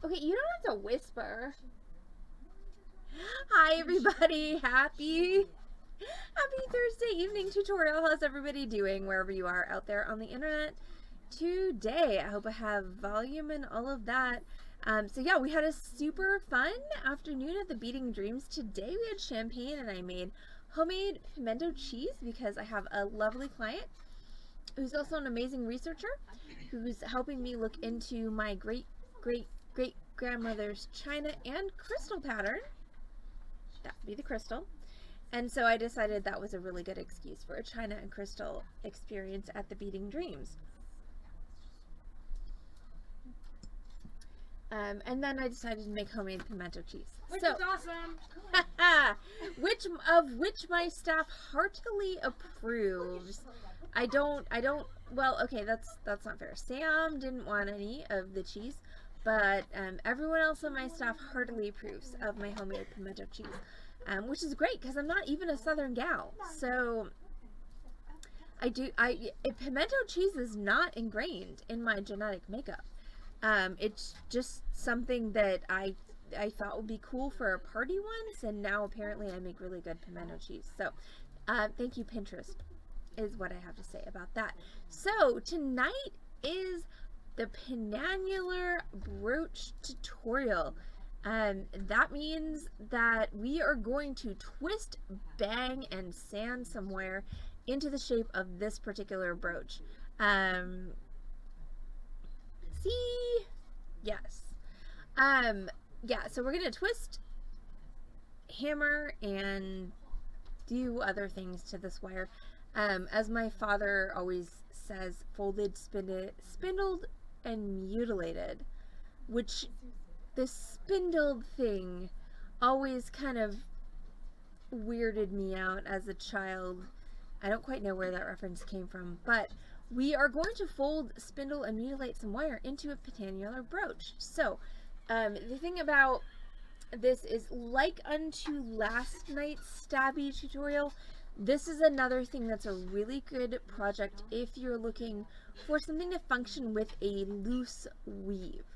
Okay, you don't have to whisper. Hi everybody, happy Thursday evening tutorial. How's everybody doing wherever you are out there on the internet today? I hope I have volume and all of that. So yeah, we had a super fun afternoon at the Beading Dreams. Today we had champagne and I made homemade pimento cheese because I have a lovely client who's also an amazing researcher who's helping me look into my great grandmother's china and crystal pattern. That would be the crystal. And so I decided that was a really good excuse for a china and crystal experience at the Beading Dreams. And then I decided to make homemade pimento cheese. Which is awesome! which my staff heartily approves. Well, okay, that's not fair. Sam didn't want any of the cheese, but everyone else on my staff heartily approves of my homemade pimento cheese, which is great because I'm not even a Southern gal. So pimento cheese is not ingrained in my genetic makeup. It's just something that I thought would be cool for a party once, and now apparently I make really good pimento cheese. So thank you, Pinterest, is what I have to say about that. So tonight is the Penannular brooch tutorial. That means that we are going to twist, bang, and sand some wire into the shape of this particular brooch. See? Yes. Yeah, so we're going to twist, hammer, and do other things to this wire. As my father always says, folded, spindled, and mutilated, which the spindled thing always kind of weirded me out as a child. I don't quite know where that reference came from, but we are going to fold, spindle, and mutilate some wire into a penannular brooch. So, the thing about this is, like unto last night's stabby tutorial, this is another thing that's a really good project if you're looking for something to function with a loose weave.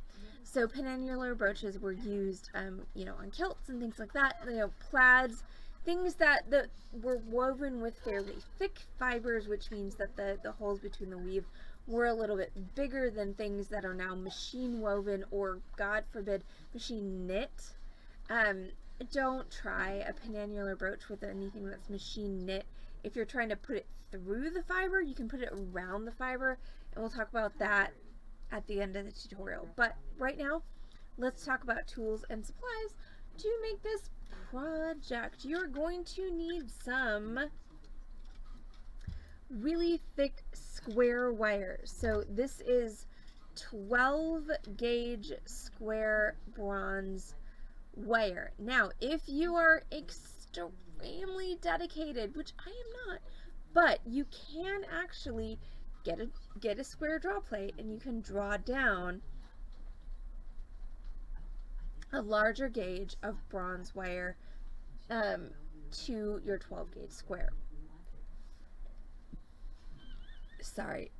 So penannular brooches were used, on kilts and things like that, plaids, things that were woven with fairly thick fibers, which means that the holes between the weave were a little bit bigger than things that are now machine woven or, God forbid, machine knit. Don't try a penannular brooch with anything that's machine knit. If you're trying to put it through the fiber, you can put it around the fiber, and we'll talk about that at the end of the tutorial. But right now, let's talk about tools and supplies to make this project. You're going to need some really thick square wires. So this is 12 gauge square bronze wire. Now, if you are extremely dedicated, which I am not, but you can actually get a square draw plate and you can draw down a larger gauge of bronze wire to your 12 gauge square. Sorry.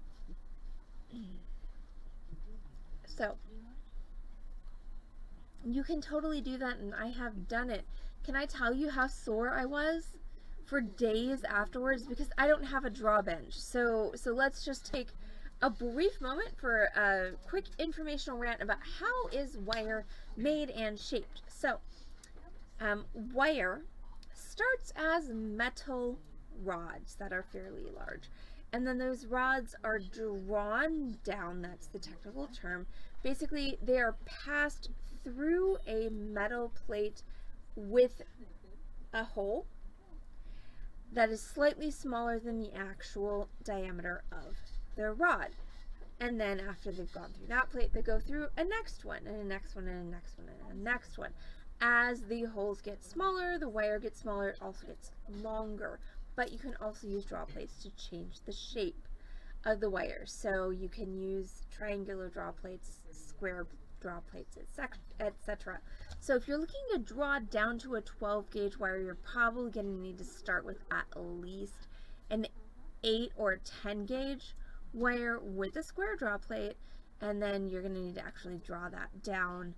So you can totally do that, and I have done it. Can I tell you how sore I was for days afterwards because I don't have a draw bench? So let's just take a brief moment for a quick informational rant about how is wire made and shaped. So wire starts as metal rods that are fairly large, and then those rods are drawn down. That's the technical term. Basically, they are passed through a metal plate with a hole that is slightly smaller than the actual diameter of the rod. And then after they've gone through that plate, they go through a next one, and a next one, and a next one, and a next one. As the holes get smaller, the wire gets smaller, it also gets longer. But you can also use draw plates to change the shape of the wire. So you can use triangular draw plates, square draw plates, etc. So if you're looking to draw down to a 12 gauge wire, you're probably going to need to start with at least an 8 or 10 gauge wire with a square draw plate, and then you're going to need to actually draw that down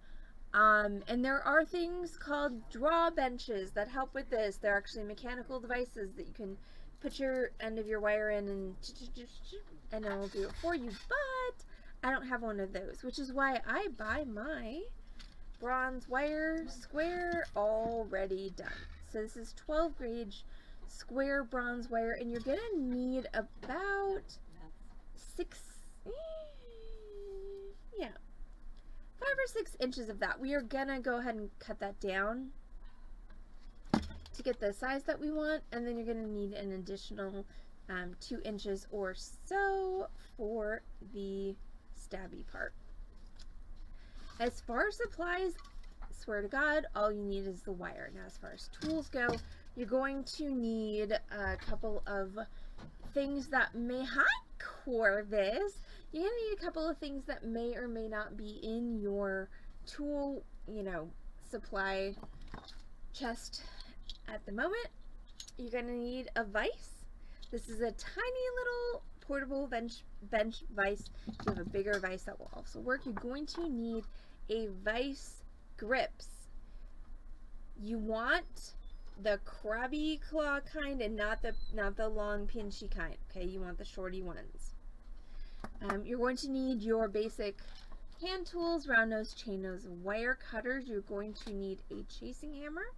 And there are things called draw benches that help with this. They're actually mechanical devices that you can put your end of your wire in and it'll do it for you. But I don't have one of those, which is why I buy my bronze wire square already done. So this is 12 gauge square bronze wire, and you're gonna need about 5 or 6 inches of that. We are gonna go ahead and cut that down to get the size that we want, and then you're gonna need an additional 2 inches or so for the stabby part. As far as supplies, swear to God, all you need is the wire. Now, as far as tools go, you're going to need a couple of things that may, hi Corvus, you're going to need a couple of things that may or may not be in your tool, supply chest at the moment. You're going to need a vise. This is a tiny little portable bench vise. If you have a bigger vise, that will also work. You're going to need a vise grips. You want the crabby claw kind and not the long pinchy kind. Okay, you want the shorty ones. You're going to need your basic hand tools, round nose, chain nose, wire cutters. You're going to need a chasing hammer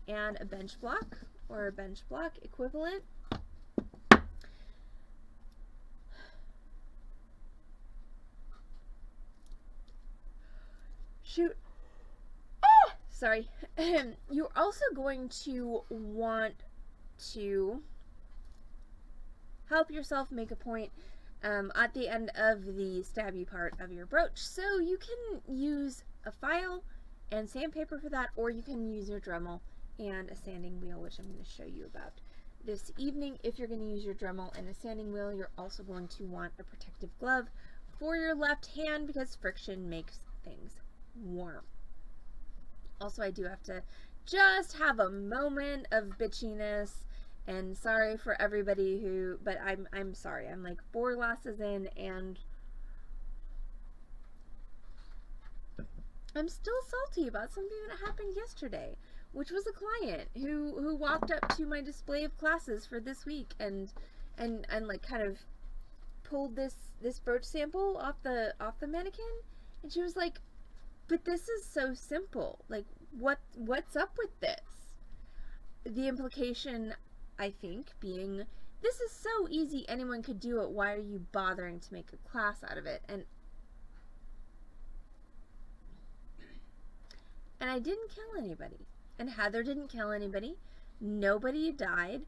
and a bench block or a bench block equivalent. Shoot. Oh, sorry. You're also going to want to help yourself make a point at the end of the stabby part of your brooch. So you can use a file and sandpaper for that, or you can use your Dremel and a sanding wheel, which I'm going to show you about this evening. If you're going to use your Dremel and a sanding wheel, you're also going to want a protective glove for your left hand because friction makes things warm. Also, I do have to just have a moment of bitchiness, and sorry for everybody but I'm sorry. I'm like 4 glasses in and I'm still salty about something that happened yesterday, which was a client who walked up to my display of classes for this week and like kind of pulled this brooch sample off the mannequin, and she was like, "But this is so simple. Like, what's up with this?" The implication, I think, being, this is so easy, anyone could do it. Why are you bothering to make a class out of it? And I didn't kill anybody. And Heather didn't kill anybody. Nobody died.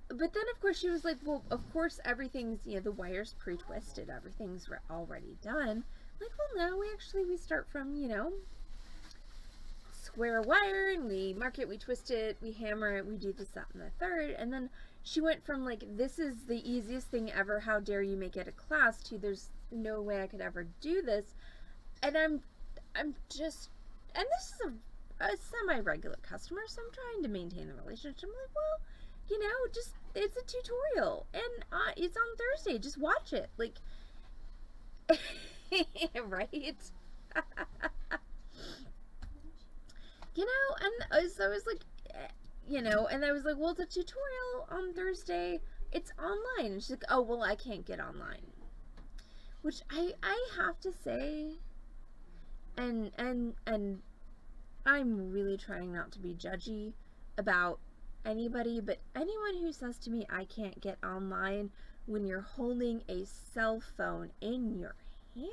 But then, of course, she was like, well, of course, everything's, the wire's pre-twisted. Everything's already done. Like, well, no, we start from, square wire, and we mark it, we twist it, we hammer it, we do this, that, and the third. And then she went from like, this is the easiest thing ever, how dare you make it a class, to there's no way I could ever do this. And I'm just, and this is a semi-regular customer, so I'm trying to maintain the relationship. I'm like, well, just, it's a tutorial, and it's on Thursday, just watch it. Like, right? And so I was like, and I was like, well, the tutorial on Thursday, it's online. And she's like, oh, well, I can't get online. Which I have to say, and I'm really trying not to be judgy about anybody, but anyone who says to me, I can't get online when you're holding a cell phone in your hands,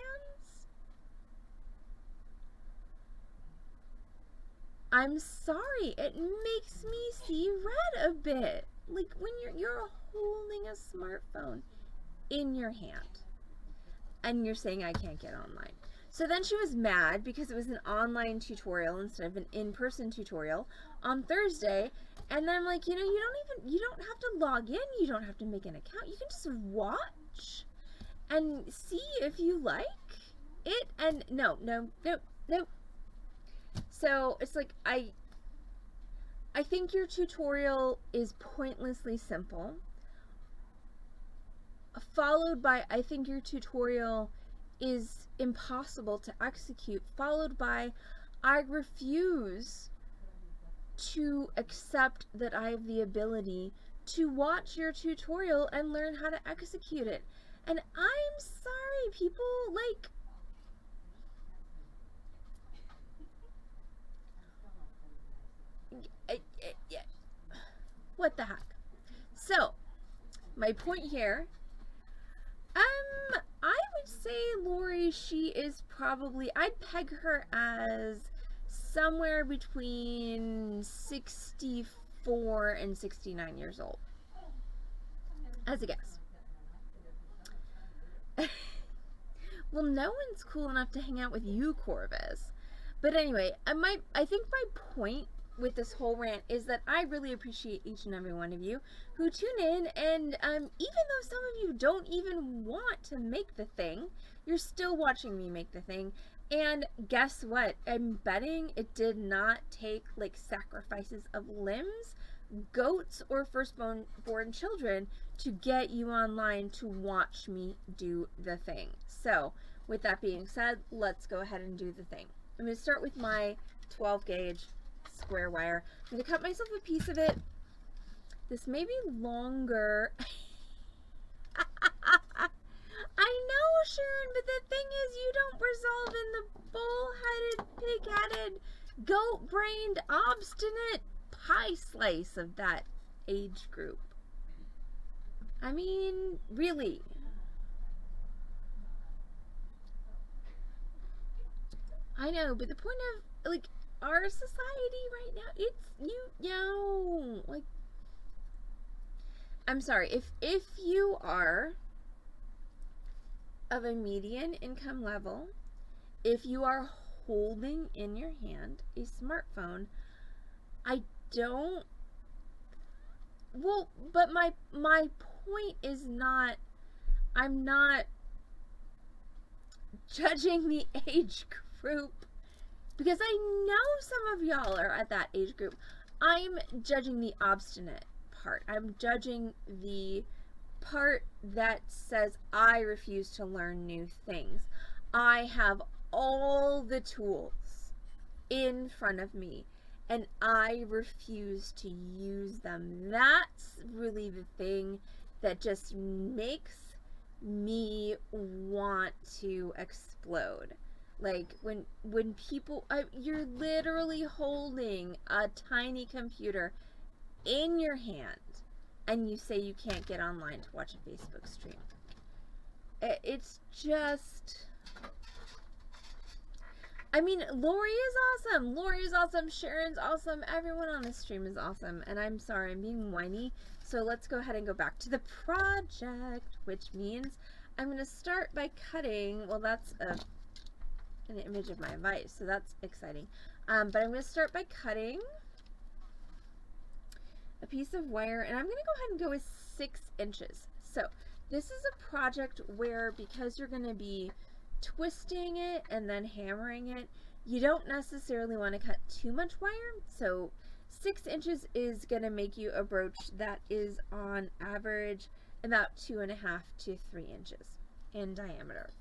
I'm sorry, it makes me see red a bit. Like, when you're holding a smartphone in your hand and you're saying I can't get online. So then she was mad because it was an online tutorial instead of an in-person tutorial on Thursday. And I'm like, you don't have to log in, you don't have to make an account, you can just watch and see if you like it. And no. So it's like, I think your tutorial is pointlessly simple, followed by, I think your tutorial is impossible to execute, followed by, I refuse to accept that I have the ability to watch your tutorial and learn how to execute it. And I'm sorry, people, like, what the heck? So, my point here, I would say Lori, she is probably, I'd peg her as somewhere between 64 and 69 years old, as a guess. Well, no one's cool enough to hang out with you, Corvus. But anyway, I think my point with this whole rant is that I really appreciate each and every one of you who tune in, and even though some of you don't even want to make the thing, you're still watching me make the thing. And guess what? I'm betting it did not take like sacrifices of limbs, goats, or firstborn children to get you online to watch me do the thing. So with that being said, let's go ahead and do the thing. I'm going to start with my 12 gauge square wire. I'm going to cut myself a piece of it. This may be longer. I know, Sharon, but the thing is, you don't resolve in the bull-headed, pig-headed, goat-brained, obstinate pie slice of that age group. I mean, really. I know, but the point of, like, our society right now, it's, you know, like, I'm sorry, if you are of a median income level, if you are holding in your hand a smartphone, I don't, well, but my point is not, I'm not judging the age group, because I know some of y'all are at that age group. I'm judging the obstinate part. I'm judging the part that says I refuse to learn new things. I have all the tools in front of me and I refuse to use them. That's really the thing that just makes me want to explode. Like when people, you're literally holding a tiny computer in your hand and you say you can't get online to watch a Facebook stream. It's just, I mean, Lori is awesome. Lori is awesome. Sharon's awesome. Everyone on this stream is awesome. And I'm sorry, I'm being whiny. So let's go ahead and go back to the project, which means I'm going to start by cutting, well, that's an image of my advice, so that's exciting. But I'm going to start by cutting a piece of wire, and I'm going to go ahead and go with 6 inches. So this is a project where, because you're going to be twisting it and then hammering it, you don't necessarily want to cut too much wire. So 6 inches is going to make you a brooch that is on average about 2.5 to 3 inches in diameter.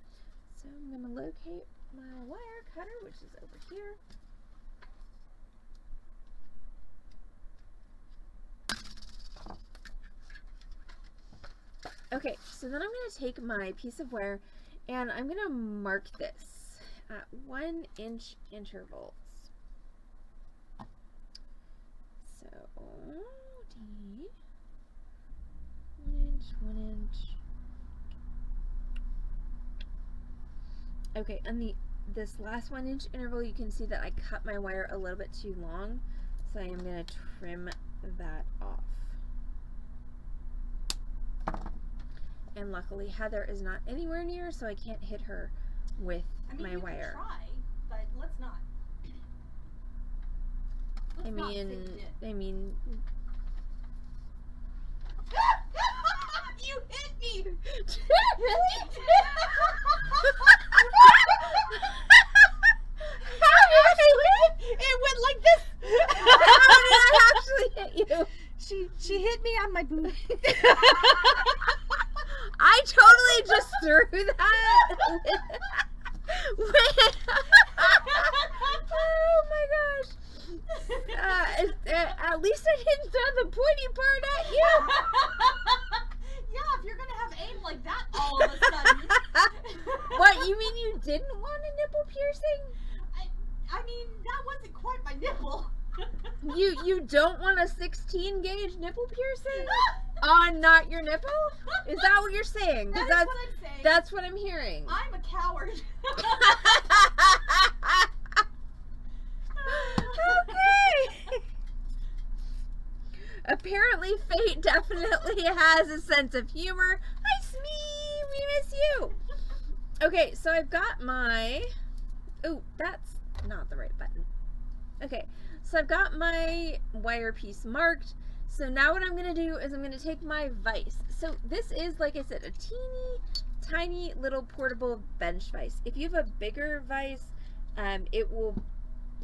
So I'm going to locate my wire cutter, which is over here. Okay, so then I'm going to take my piece of wire and I'm going to mark this at 1 inch intervals. So, D, 1 inch, 1 inch. Okay, on this last 1 inch interval, you can see that I cut my wire a little bit too long, so I am going to trim that off. And luckily, Heather is not anywhere near, so I can't hit her with my wire. Can try, but let's not. I mean. You hit me. Really? It went like this. How did I actually hit you? She hit me on my boot. I totally just threw that. Oh You mean you didn't want a nipple piercing? I mean, that wasn't quite my nipple. You don't want a 16 gauge nipple piercing on not your nipple? Is that what you're saying? 'Cause That is what I'm saying. That's what I'm hearing. I'm a coward. Okay. Apparently, Fate definitely has a sense of humor. Hi, Smee! We miss you. Okay, so I've got my... Oh, that's not the right button. Okay, so I've got my wire piece marked. So now what I'm going to do is I'm going to take my vise. So this is, like I said, a teeny tiny little portable bench vise. If you have a bigger vise, it will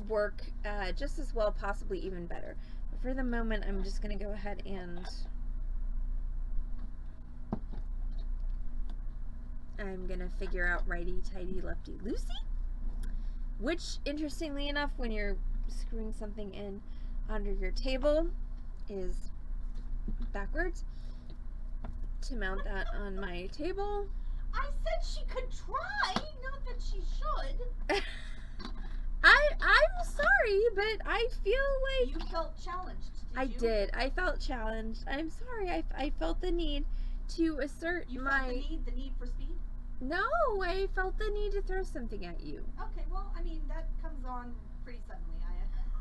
work just as well, possibly even better. But for the moment, I'm just going to go ahead and I'm going to figure out righty-tighty, lefty-loosey, which, interestingly enough, when you're screwing something in under your table, is backwards. To mount that on my table. I said she could try, not that she should. I'm sorry, but I feel like... You felt challenged, I you? did. I felt challenged. I'm sorry. I felt the need to assert You my... felt the need for speed? No, I felt the need to throw something at you. Okay, well, I mean, that comes on pretty suddenly.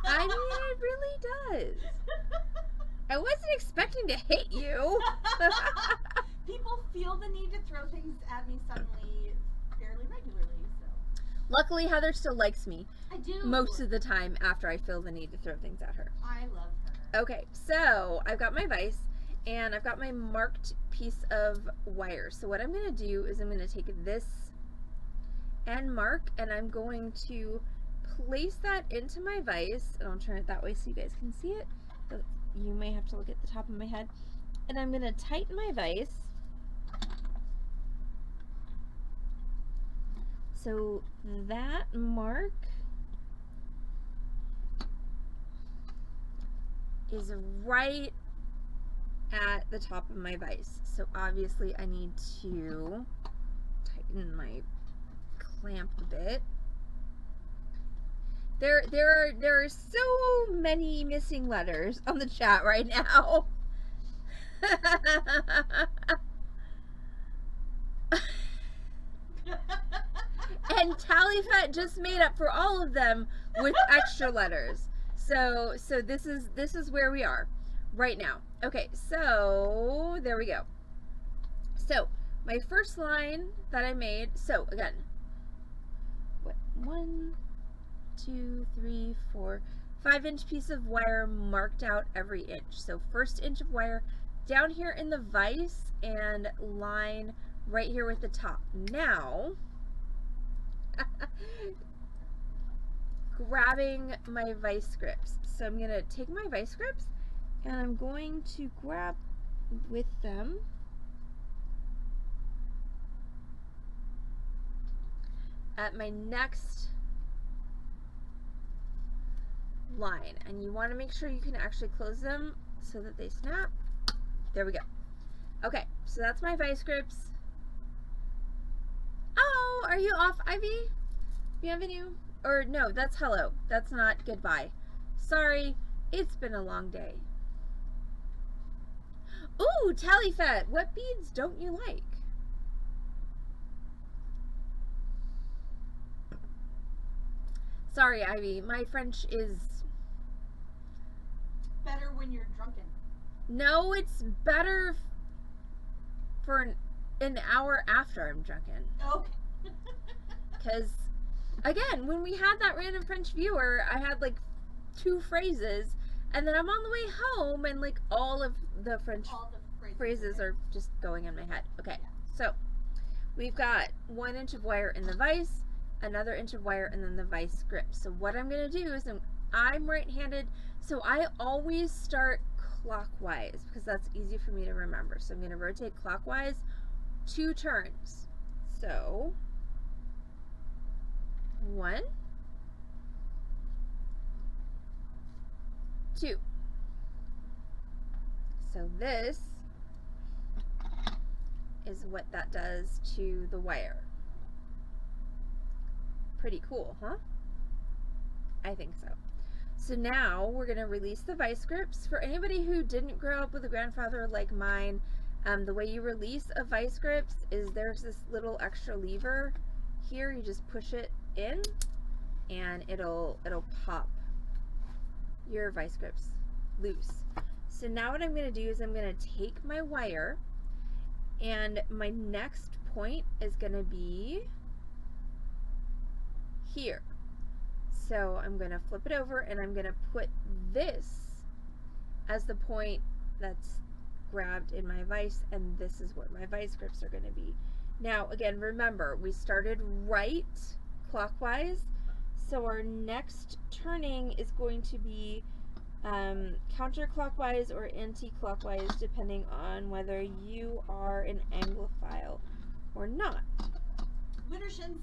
I mean, it really does. I wasn't expecting to hit you. People feel the need to throw things at me suddenly fairly regularly, so. Luckily, Heather still likes me I do. most of the time after I feel the need to throw things at her. I love her. Okay, so I've got my vise and I've got my marked piece of wire. So what I'm going to do is I'm going to take this and mark, and I'm going to place that into my vise, and I'll turn it that way so you guys can see it. But you may have to look at the top of my head. And I'm going to tighten my vise. So that mark is right at the top of my vise. So obviously I need to tighten my clamp a bit. There are so many missing letters on the chat right now. And Talifet just made up for all of them with extra letters. So this is where we are right now. Okay, so there we go. So my first line that I made, so again, what, 1, 2, 3, 4, 5-inch piece of wire marked out every inch. So first inch of wire down here in the vise and line right here with the top. Now, grabbing my vice grips. So I'm going to take my vice grips and I'm going to grab with them at my next line, and you want to make sure you can actually close them so that they snap. There we go. Okay, so that's my vice grips. Oh, are you off, Ivy? Bienvenue? Or no, that's hello. That's not goodbye. Sorry, it's been a long day. Ooh, Talifet, what beads don't you like? Sorry, Ivy, my French is... Better when you're drunken. No, it's better for an hour after I'm drunken. Okay. Because, again, when we had that random French viewer, I had like 2 phrases, and then I'm on the way home, and like all of the French phrases are just going in my head. Okay, so we've got 1 inch of wire in the vise, another inch of wire, and then the vice grip. So what I'm going to do is I'm right-handed, so I always start clockwise because that's easy for me to remember. So I'm going to rotate clockwise 2 turns. So 1, 2. So this is what that does to the wire. Pretty cool, huh? I think so. So now we're going to release the vice grips. For anybody who didn't grow up with a grandfather like mine, the way you release a vice grips is there's this little extra lever here. You just push it in and it'll pop your vice grips loose. So now what I'm going to do is I'm going to take my wire, and my next point is going to be here. So I'm going to flip it over and I'm going to put this as the point that's grabbed in my vise, and this is where my vice grips are going to be. Now again, remember, we started right clockwise, so our next turning is going to be counterclockwise or anti-clockwise, depending on whether you are an Anglophile or not. Widdershins.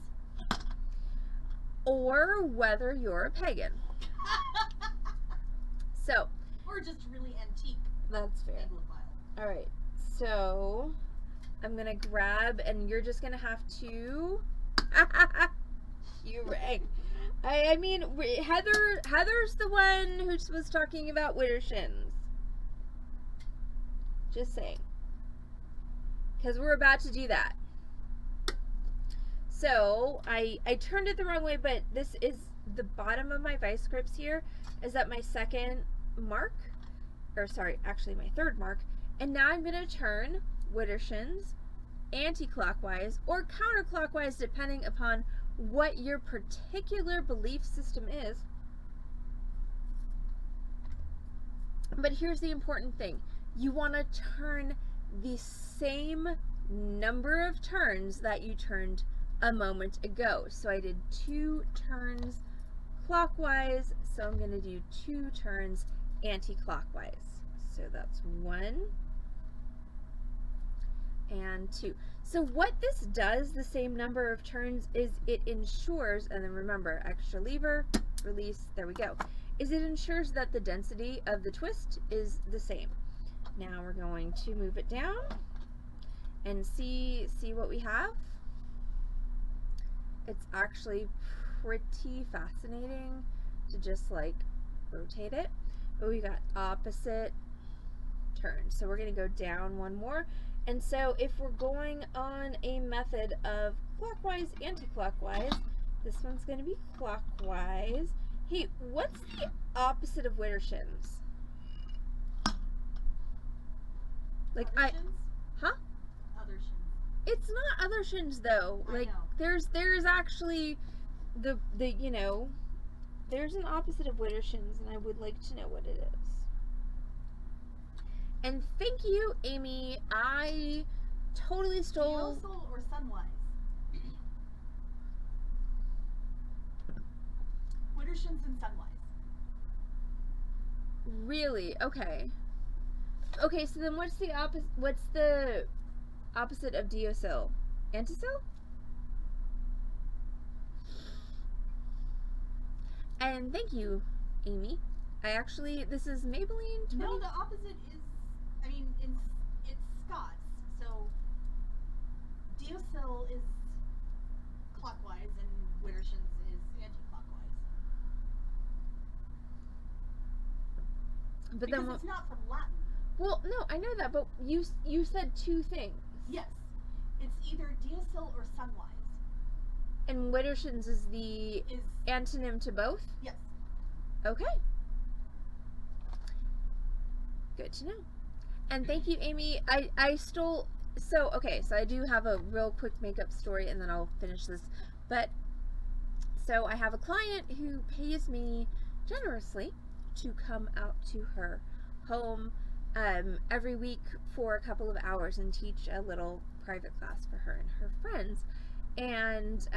Or whether you're a pagan. So. Or just really antique. That's fair. Anglophile. Alright, so I'm going to grab, and you're just going to have to. You rang. I mean, Heather's the one who was talking about Widdershins. Just saying. Because we're about to do that. So, I turned it the wrong way, but this is the bottom of my vice grips here is at my second mark. Or sorry, actually my third mark. And now I'm going to turn Widdershins anti-clockwise or counterclockwise, depending upon what your particular belief system is. But here's the important thing. You want to turn the same number of turns that you turned a moment ago. So I did 2 turns clockwise, so I'm going to do 2 turns anti-clockwise. So that's 1 and 2. So what this does, the same number of turns, is it ensures, and then remember, extra lever, release, there we go, is it ensures that the density of the twist is the same. Now we're going to move it down and see what we have. It's actually pretty fascinating to just like rotate it. But we got opposite turns. So we're going to go down 1 more. And so if we're going on a method of clockwise, anti-clockwise, this one's going to be clockwise. Hey, what's the opposite of Widdershins? Like Other shins? Huh? Other shins. It's not other shins though. I Like know. there's actually the you know, there's an opposite of Widdershins, and I would like to know what it is. And thank you, Amy. I totally stole. Deosal or sunwise? Widdershins and sunwise. Really? Okay. Okay, so then what's the opposite of Deosil? Antisil? And thank you, Amy. I actually, this is Maybelline 20. No, the opposite is, I mean, it's Scots. So Deosil is clockwise and Widdershins is anti-clockwise. But Because then it's not from Latin. well, no, I know that, but you said 2 things. Yes. It's either Deosil or sunwise. And Widdershins is the Is antonym to both? yes. Okay. Good to know. And thank you, Amy. I stole, so, okay, so I do have a real quick makeup story, and then I'll finish this. But, so I have a client who pays me generously to come out to her home every week for a couple of hours and teach a little private class for her and her friends. And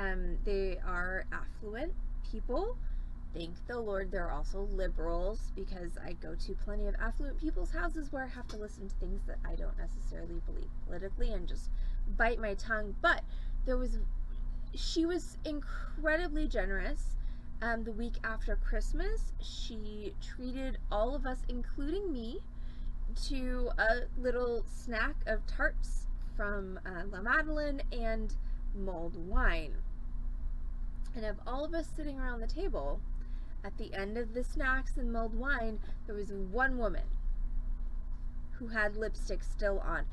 they are affluent people. Thank the Lord they're also liberals, because I go to plenty of affluent people's houses where I have to listen to things that I don't necessarily believe politically and just bite my tongue. But she was incredibly generous. The week after Christmas, she treated all of us, including me, to a little snack of tarts from La Madeleine and mulled wine. And of all of us sitting around the table, at the end of the snacks and mulled wine, there was one woman who had lipstick still on.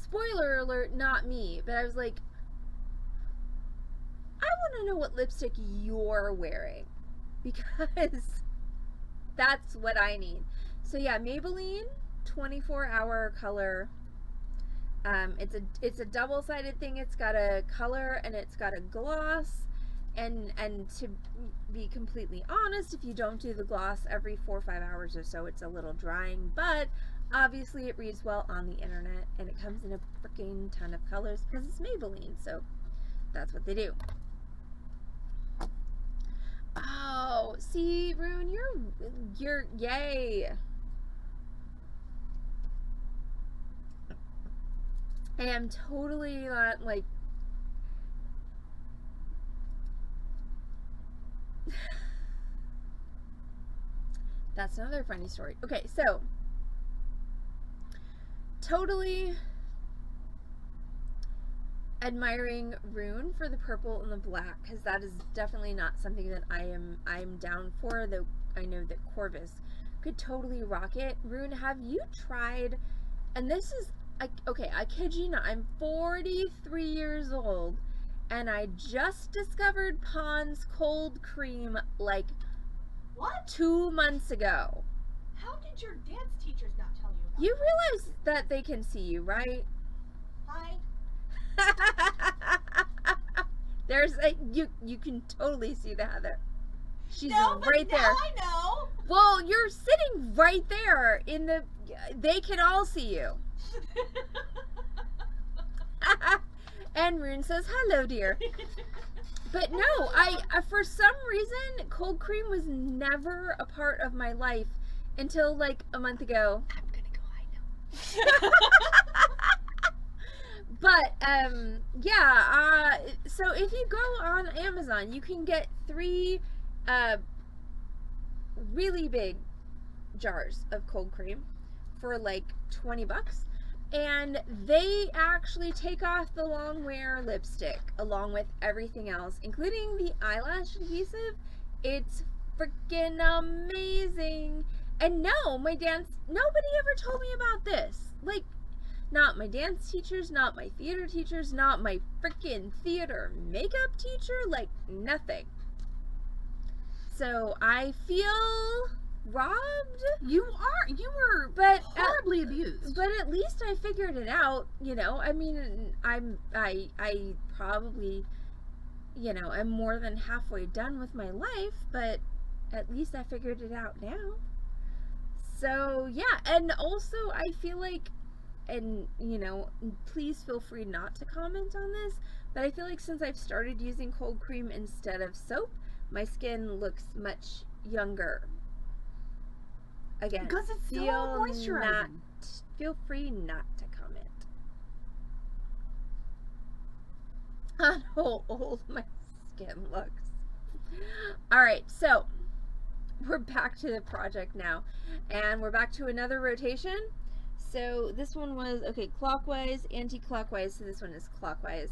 Spoiler alert, not me, but I was like, I want to know what lipstick you're wearing, because that's what I need. So yeah, Maybelline 24-hour color. It's a double-sided thing. It's got a color and it's got a gloss. And to be completely honest, if you don't do the gloss every 4 or 5 hours or so, it's a little drying. But obviously, it reads well on the internet, and it comes in a freaking ton of colors because it's Maybelline. So that's what they do. Oh, see, Rune, you're yay. I am totally not like. That's another funny story. Okay, so totally admiring Rune for the purple and the black, because that is definitely not something that I'm down for, though I know that Corvus could totally rock it. Rune, have you tried, and this is okay, I kid you not, I'm 43 years old and I just discovered Pond's cold cream like what? 2 months ago. How did your dance teachers not tell you about You realize that they can see you, right? Hi. There's a you can totally see the Heather. She's no, but right now there. I know. Well, you're sitting right there in the. They can all see you. And Rune says, "Hello, dear." But no, I for some reason cold cream was never a part of my life until like a month ago. I'm gonna go. I know. But yeah, so if you go on Amazon, you can get 3 really big jars of cold cream for like $20, and they actually take off the long wear lipstick along with everything else, including the eyelash adhesive. It's freaking amazing. And no, nobody ever told me about this. Like, not my dance teachers, not my theater teachers, not my freaking theater makeup teacher, like nothing. So I feel robbed. You were but horribly abused. But at least I figured it out, you know. I mean, I probably, you know, I'm more than halfway done with my life, but at least I figured it out now. So yeah, and also I feel like, and you know, please feel free not to comment on this, but I feel like since I've started using cold cream instead of soap, my skin looks much younger. Again, because it's still moisturizing. Feel free not to comment on how old my skin looks. Alright, so we're back to the project now, and we're back to another rotation. So this one was, okay, clockwise, anti-clockwise, so this one is clockwise.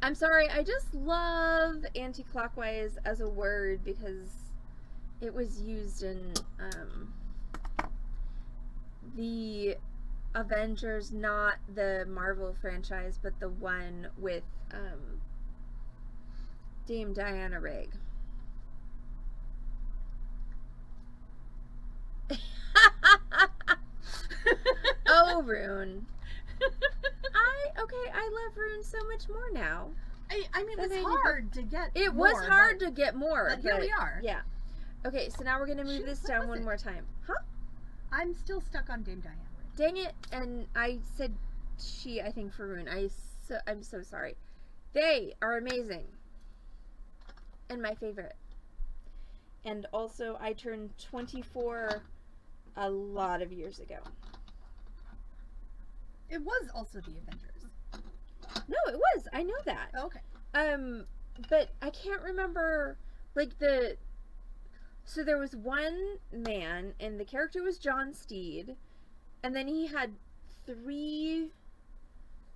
I'm sorry, I just love anti-clockwise as a word because it was used in the Avengers, not the Marvel franchise, but the one with Dame Diana Rigg. Oh, Rune. I love Rune so much more now. I mean, it's hard to get It more, was hard to get more. But here we are. Yeah. Okay, so now we're going to move this down one more time. Huh? I'm still stuck on Dame Diana. Dang it. And I said she, I think, for Rune. I'm so sorry. They are amazing. And my favorite. And also, I turned 24 a lot of years ago. It was also the Avengers. No, it was. I know that. Oh, okay. But I can't remember, like, so there was one man, and the character was John Steed, and then he had 3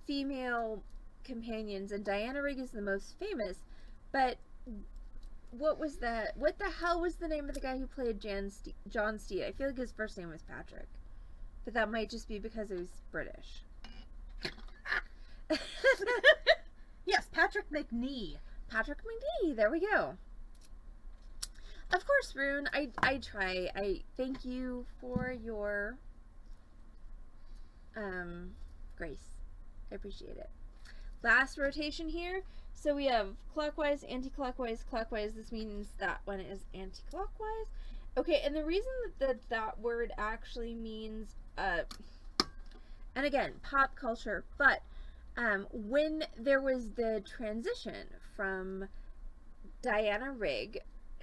female companions, and Diana Rigg is the most famous, But what the hell was the name of the guy who played John Steed? I feel like his first name was Patrick. But that might just be because he was British. Yes, Patrick McNee. Patrick McNee, there we go. Of course, Rune, I try. I thank you for your grace. I appreciate it. Last rotation here. So we have clockwise, anti-clockwise, clockwise. This means that one is anti-clockwise. Okay, and the reason that word actually means, and again, pop culture, but when there was the transition from Diana Rigg,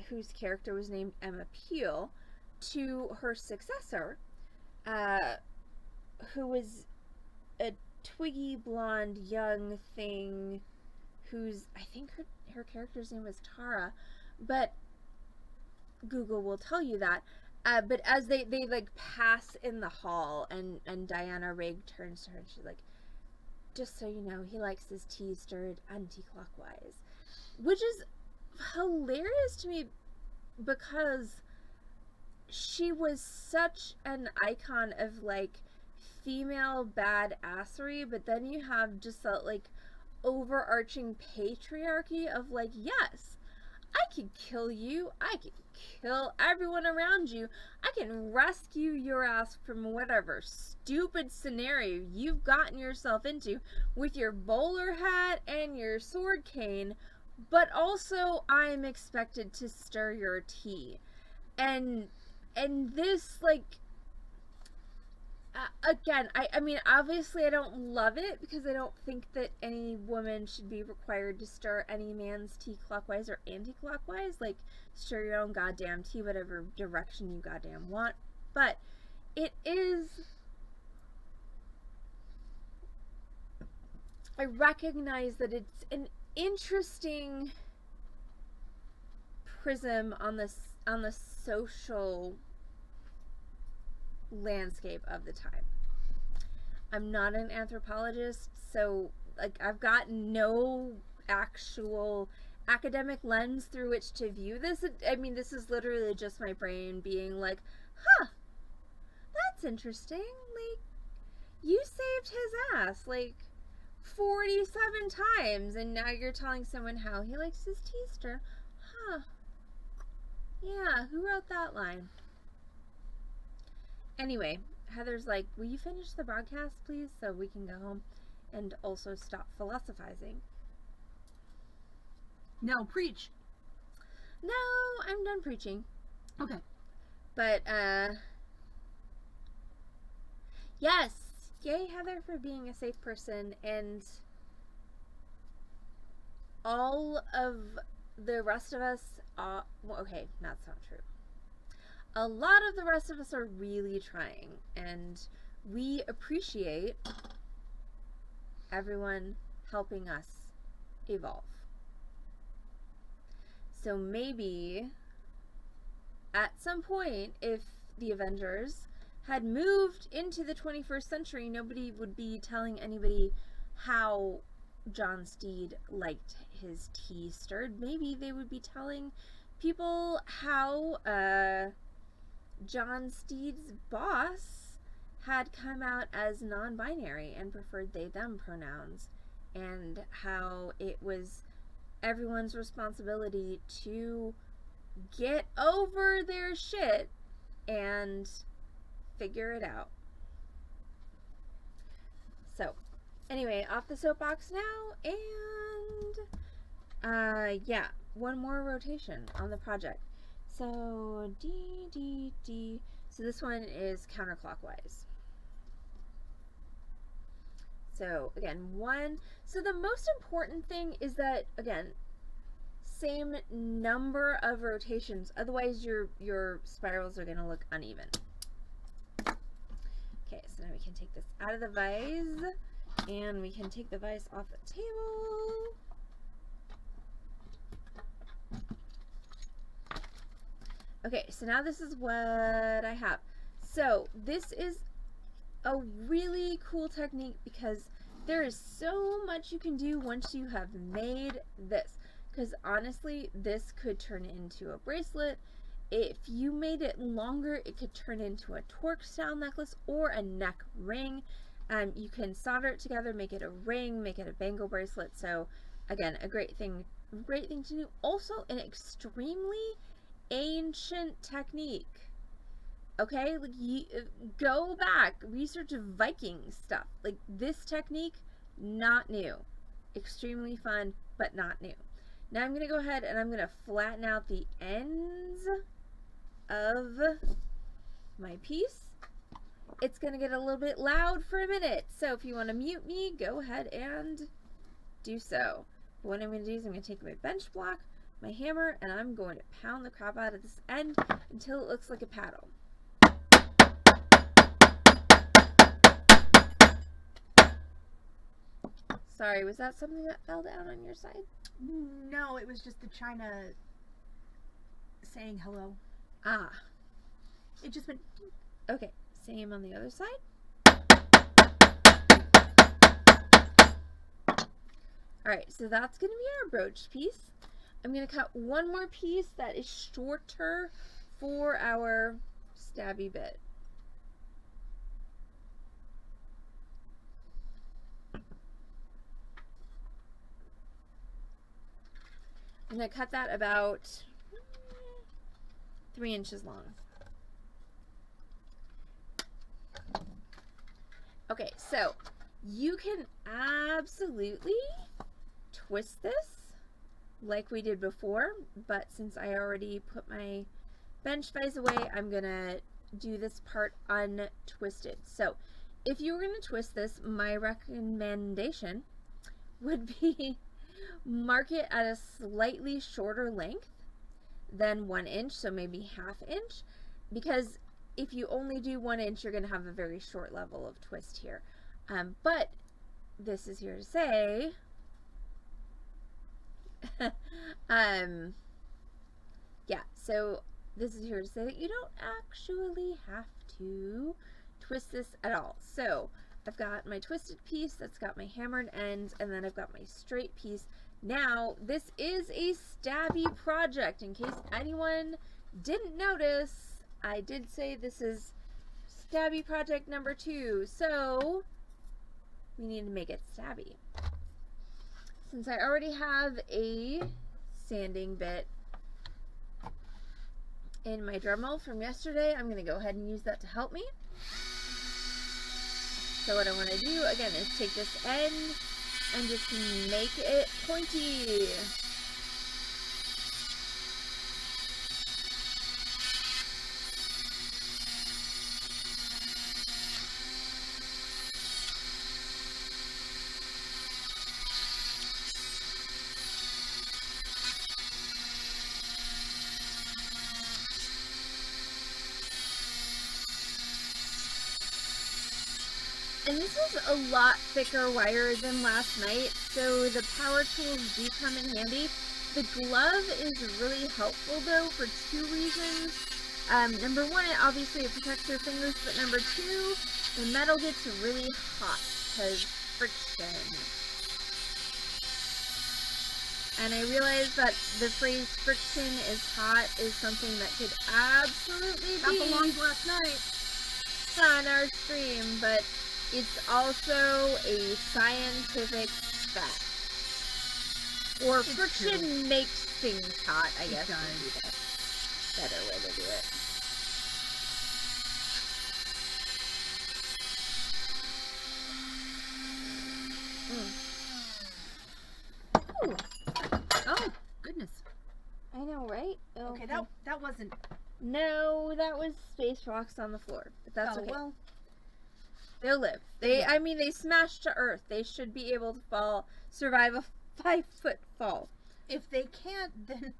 whose character was named Emma Peel, to her successor, who was a twiggy blonde young thing who's, I think her character's name was Tara, but Google will tell you that. But as they like pass in the hall and Diana Rigg turns to her and she's like, just so you know, he likes his tea stirred anti-clockwise, which is hilarious to me because she was such an icon of like female badassery, but then you have just that like overarching patriarchy of like, yes, I can kill you, I can kill everyone around you, I can rescue your ass from whatever stupid scenario you've gotten yourself into with your bowler hat and your sword cane, but also I'm expected to stir your tea. And this, like, again, I mean, obviously I don't love it because I don't think that any woman should be required to stir any man's tea clockwise or anti-clockwise. Like, stir your own goddamn tea whatever direction you goddamn want. But it is... I recognize that it's an interesting prism on the social landscape of the time. I'm not an anthropologist, so like I've got no actual academic lens through which to view this. I mean, this is literally just my brain being like, huh, that's interesting. Like, you saved his ass like 47 times and now you're telling someone how he likes his tea stir. Huh. Yeah, who wrote that line? Anyway, Heather's like, will you finish the broadcast, please, so we can go home and also stop philosophizing? No, preach. No, I'm done preaching. Okay. But, yes, yay, Heather, for being a safe person, and all of the rest of us, well, okay, that's not true. A lot of the rest of us are really trying, and we appreciate everyone helping us evolve. So maybe at some point, if the Avengers had moved into the 21st century, nobody would be telling anybody how John Steed liked his tea stirred. Maybe they would be telling people how John Steed's boss had come out as non-binary and preferred they-them pronouns, and how it was everyone's responsibility to get over their shit and figure it out. So, anyway, off the soapbox now, and yeah, one more rotation on the project. So, D. So this one is counterclockwise. So, again, one. So the most important thing is that, again, same number of rotations. Otherwise, your spirals are going to look uneven. Okay, so now we can take this out of the vise, and we can take the vise off the table. Okay, so now this is what I have. So this is a really cool technique because there is so much you can do once you have made this. because honestly, this could turn into a bracelet. If you made it longer, it could turn into a torque style necklace or a neck ring. You can solder it together, make it a ring, make it a bangle bracelet. So again, a great thing to do. Also an extremely ancient technique. Okay, like go back, research Viking stuff. Like this technique, not new. Extremely fun, but not new. Now I'm going to go ahead and I'm going to flatten out the ends of my piece. It's going to get a little bit loud for a minute, so if you want to mute me, go ahead and do so. But what I'm going to do is I'm going to take my bench block, my hammer, and I'm going to pound the crap out of this end until it looks like a paddle. Sorry, was that something that fell down on your side? No, it was just the china saying hello. Ah. It just went... Okay, same on the other side. Alright, so that's going to be our brooch piece. I'm going to cut one more piece that is shorter for our stabby bit. I'm going to cut that about 3 inches long. Okay, so you can absolutely twist this like we did before, but since I already put my bench vise away, I'm going to do this part untwisted. So if you were going to twist this, my recommendation would be mark it at a slightly shorter length than 1 inch, so maybe ½ inch, because if you only do 1 inch, you're going to have a very short level of twist here. But this is here to say, yeah, so this is here to say that you don't actually have to twist this at all. So I've got my twisted piece that's got my hammered ends, and then I've got my straight piece. Now, this is a stabby project. In case anyone didn't notice, I did say this is stabby project number 2. So, we need to make it stabby. Since I already have a sanding bit in my Dremel from yesterday, I'm going to go ahead and use that to help me. So what I want to do, again, is take this end and just make it pointy. And this is a lot thicker wire than last night, so the power tools do come in handy. The glove is really helpful though for 2 reasons. Number 1, obviously it protects your fingers, but number 2, the metal gets really hot because friction. And I realize that the phrase friction is hot is something that could absolutely be That belonged last night on our stream, but it's also a scientific fact. Or it's friction true. makes things hot, I guess does. would be the better way to do it. Ooh. Oh, goodness. I know, right? Okay, that wasn't... No, that was space rocks on the floor, but that's okay. Well, they'll live. I mean, they smashed to earth. They should be able to survive a 5-foot fall. if they can't, then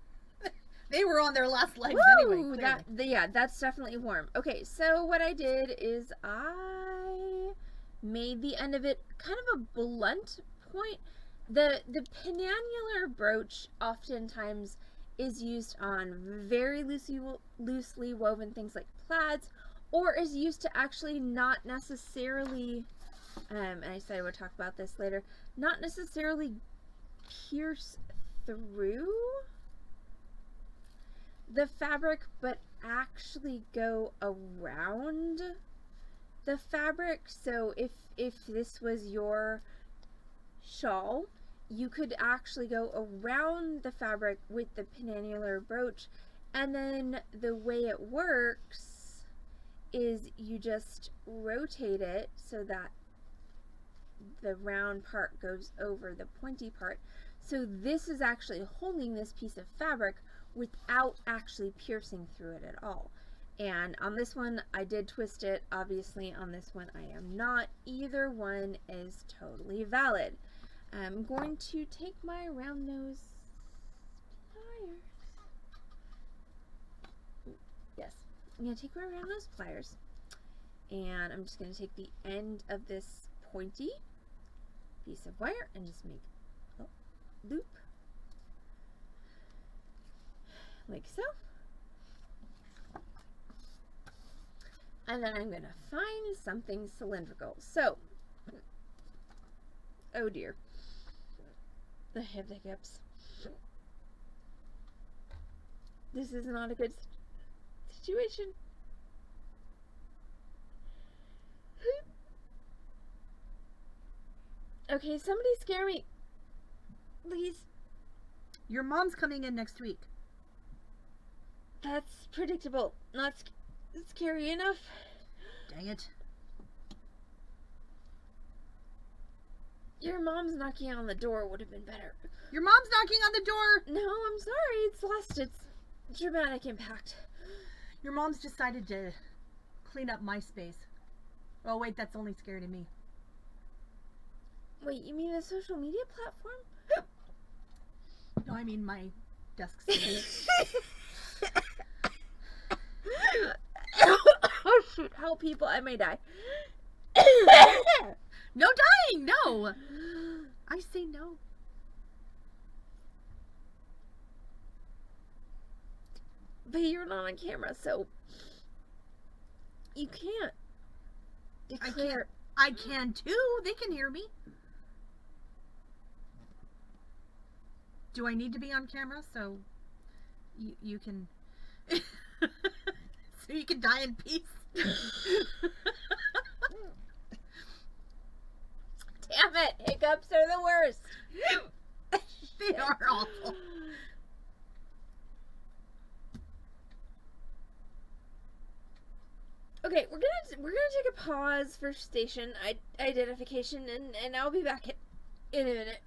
they were on their last legs anyway. Yeah, that's definitely warm. Okay, so what I did is I made the end of it kind of a blunt point. The penannular brooch oftentimes is used on very loosely woven things like plaids, or is used to actually not necessarily, and I said I would talk about this later, not necessarily pierce through the fabric, but actually go around the fabric. So if this was your shawl, you could actually go around the fabric with the penannular brooch, and then the way it works is you just rotate it so that the round part goes over the pointy part. So this is actually holding this piece of fabric without actually piercing through it at all. And on this one I did twist it. Obviously on this one I am not. Either one is totally valid. I'm going to take my round nose pliers. Yes, I'm going to take my round nose pliers, and I'm just going to take the end of this pointy piece of wire and just make a loop like so. And then I'm going to find something cylindrical. So, oh dear, I have the hiccups. This is not a good situation. Okay, somebody scare me, please. Your mom's coming in next week. That's predictable. Not scary enough. Dang it. Your mom's knocking on the door would have been better. Your mom's knocking on the door. No, I'm sorry. It's lost its dramatic impact. Your mom's decided to clean up my space. Oh wait, that's only scary to me. Wait, you mean the social media platform? No, I mean my desk space. Oh shoot, help people, I may die. No dying, no. I say no. But you're not on camera, so you can't declare. I can too. They can hear me. Do I need to be on camera so you can so you can die in peace? Damn it, hiccups are the worst. They are awful. Okay, we're gonna take a pause for station identification, and I'll be back in a minute.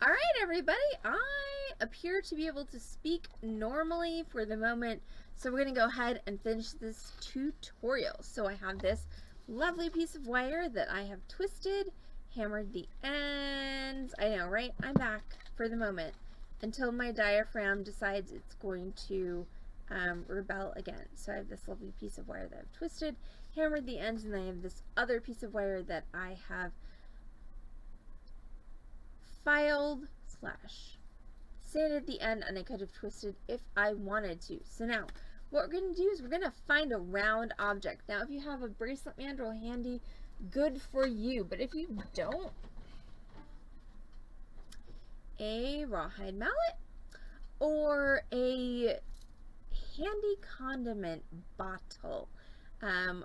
All right, everybody, I appear to be able to speak normally for the moment, so we're going to go ahead and finish this tutorial. So I have this lovely piece of wire that I have twisted, hammered the ends. I know, right? I'm back for the moment until my diaphragm decides it's going to rebel again. So I have this lovely piece of wire that I've twisted, hammered the ends, and then I have this other piece of wire that I have filed / sanded the end, and I could have twisted if I wanted to. So now what we're going to do is we're going to find a round object. Now if you have a bracelet mandrel handy, good for you, but if you don't, a rawhide mallet or a handy condiment bottle,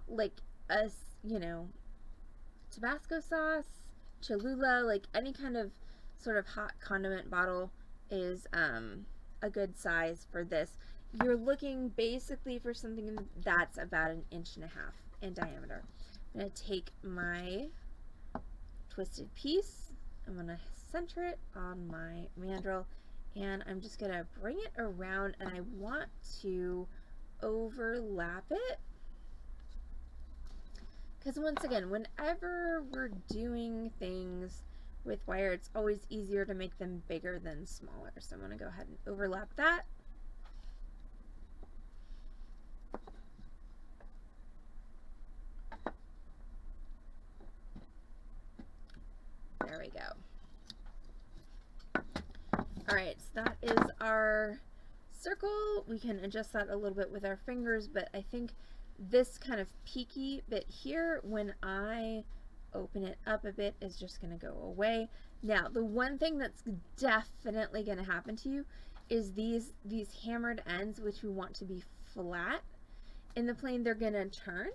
like a, you know, Tabasco sauce, Cholula, like any kind of sort of hot condiment bottle is a good size for this. You're looking basically for something that's about 1.5 inches in diameter. I'm going to take my twisted piece, I'm going to center it on my mandrel, and I'm just going to bring it around, and I want to overlap it. Because once again, whenever we're doing things with wire, it's always easier to make them bigger than smaller. So I'm going to go ahead and overlap that. There we go. Alright, so that is our circle. We can adjust that a little bit with our fingers, but I think this kind of peaky bit here, when I open it up a bit, is just going to go away. Now, the one thing that's definitely going to happen to you is these hammered ends, which we want to be flat in the plane, they're going to turn.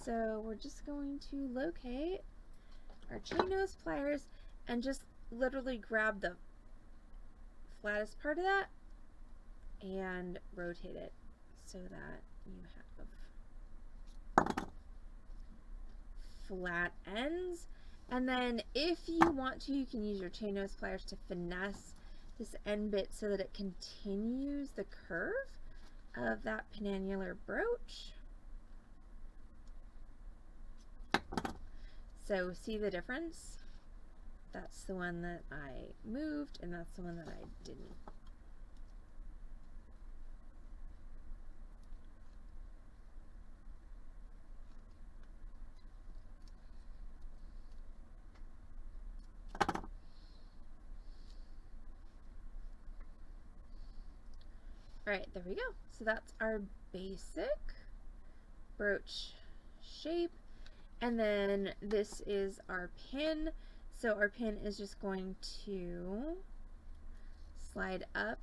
So we're just going to locate our chain nose pliers and just literally grab the flattest part of that and rotate it so that you have flat ends. And then if you want to, you can use your chain nose pliers to finesse this end bit so that it continues the curve of that penannular brooch. So see the difference? That's the one that I moved, and that's the one that I didn't. Alright, there we go. So that's our basic brooch shape. And then this is our pin. So our pin is just going to slide up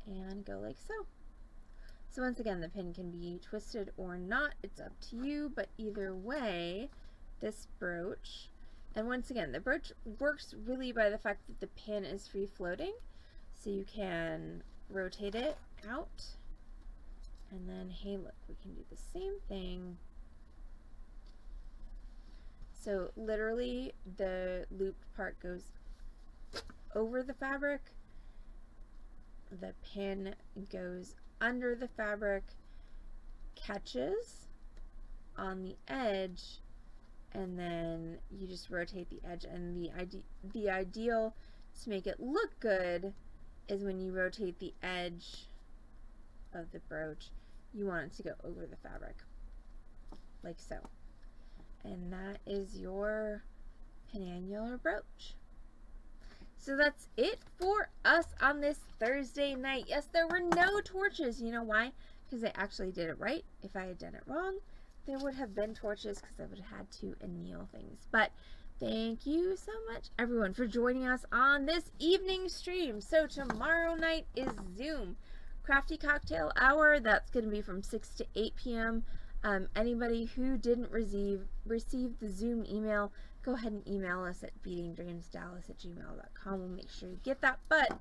and go like so. So once again, the pin can be twisted or not. It's up to you, but either way, this brooch, and once again, the brooch works really by the fact that the pin is free floating. So you can rotate it out, and then, hey, look, we can do the same thing. So literally the looped part goes over the fabric, the pin goes under the fabric, catches on the edge, and then you just rotate the edge. And the ideal to make it look good is when you rotate the edge of the brooch, you want it to go over the fabric, like so. And that is your penannular brooch. So that's it for us on this Thursday night. Yes, there were no torches. You know why? Because I actually did it right. If I had done it wrong, there would have been torches because I would have had to anneal things. But thank you so much, everyone, for joining us on this evening stream. So tomorrow night is Zoom Crafty Cocktail Hour. That's going to be from 6 to 8 p.m. Anybody who didn't receive the Zoom email, go ahead and email us at beadingdreamsdallas@gmail.com. We'll make sure you get that. But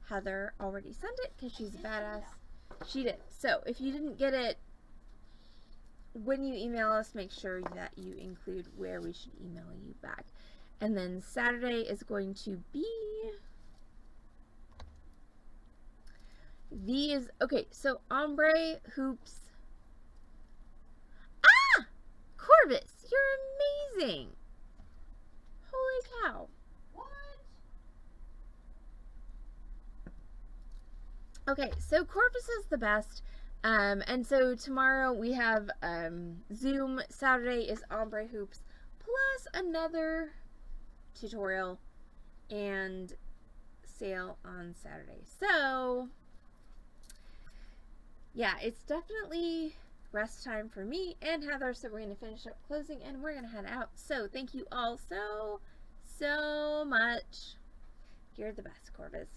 Heather already sent it because she's a badass. She did. So if you didn't get it, when you email us, make sure that you include where we should email you back. And then Saturday is going to be these. Okay, so ombre hoops. Ah! Corvus, you're amazing. Holy cow. What? Okay, so Corvus is the best. And so tomorrow we have Zoom. Saturday is ombre hoops plus another tutorial and sale on Saturday. So yeah, it's definitely rest time for me and Heather, so we're going to finish up closing and we're going to head out. So thank you all so much. You're the best, Corvus.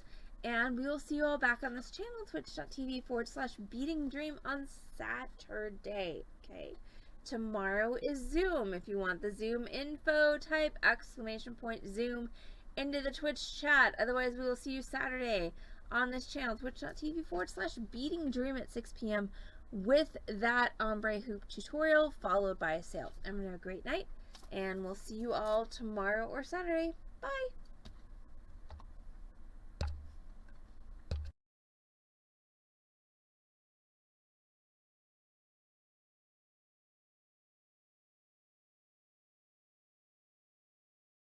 And we will see you all back on this channel, twitch.tv/Beading Dream on Saturday. Okay. Tomorrow is Zoom. If you want the Zoom info, type !Zoom into the Twitch chat. Otherwise, we will see you Saturday on this channel, twitch.tv/Beading Dream at 6 p.m. with that ombre hoop tutorial followed by a sale. Everyone have a great night, and we'll see you all tomorrow or Saturday. Bye.